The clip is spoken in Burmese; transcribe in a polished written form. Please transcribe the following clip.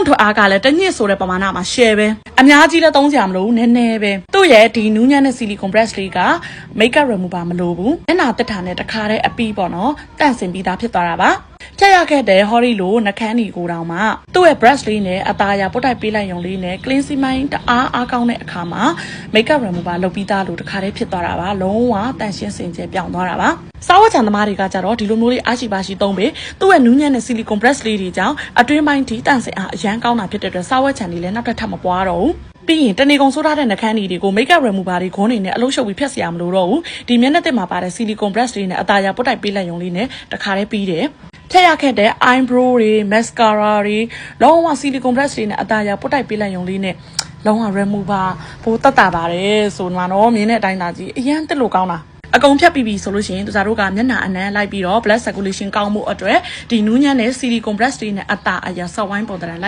ုံထွက်အားကလည်းတညစ်ဆိုတဲ့ပမာဏမှာ share ပဲအများကြီးလည်းသုံးစရာမလိုဘူးနည်းနည်းပဲသူ့ရဲ့ဒီနူးညံ့တဲ့ silicone brush လေးက makeup remover မလိုဘူးမျက်နှာတက်တာနဲ့တခါတည်းအပီးပေါ့နော်တန့်စင်ပြီးသားဖြစ်သွားတာပါဖြတ်ရခဲ့တဲ့ Hori လိုနှခမ်းဒီကိုတောင်မှသူ့ရဲ့ brush လေးနဲ့အသားအရာပုတ်တိုက်ပေးလိုက်ရုံလေးနဲ့ cleansing မိုင်းတအားကောင်းတဲ့အခါမှာ makeup remover လုပ်ပြီးသားလို့တခါတည်းဖြစ်သွားတာပါလုံးဝတန့်ရှင်းစင်ကြယ်ပြောင်းသွားတာပါစားဝတ်ချန်သမားတွေကကြတော့ဒီလိုမျိုးလေးအားရှိပါရှိသုံးပြီးသူ့ရဲ့နူးညံ့တဲ့ silicone brush လေးတွေကြောင့်အတွင်းပိုင်းထိတန့်စင်အားအရန်ကောင်းတာဖြစ်တဲ့အတွက်စားဝတ်ချန်တွေလည်းနောက်ထပ်မပွားတော့ဘူးပြီးရင်တနေကုန်ဆိုးထားတဲ့နှခမ်းတွေကို makeup remover တွေဂွန်းနေနဲ့အလုပ်ရှုပ်ပြီးဖြတ်စရာမလိုတော့ဘူးဒီမျက်နှာသစ်မှာပါတဲ့ silicone brush တွေနဲ့အသားအရာပုတ်တိုက်ပေးလိုက်ရုံလေးနဲ့တခါတည်းပြီးတယ်ထည့်ရခဲ့တဲ့ eyebrow တွေ mascara တွေလုံးဝ silicone brush တွေနဲ့အသားအရာပုတ်တိုက်ပေးလိုက်ရုံလေးနဲ့လုံးဝ remover ပိုတက်တာပါတယ်ဆိုတော့နော်မြင်တဲ့အတိုင်းသာကြီးအရန်တက်လို့ကောင်းတာအကုန်ဖြတ်ပြီးပြီဆိုလို့ရှိရင်တို့ကမျက်နှာအနှံလိုက်ပြီးတော့ blood circulation ကောင်းမှုအတွက်ဒီနူးညံ့တဲ့ silicone brush တွေနဲ့အသားအရာဆော့ဝိုင်းပုံသဏ္ဍာန်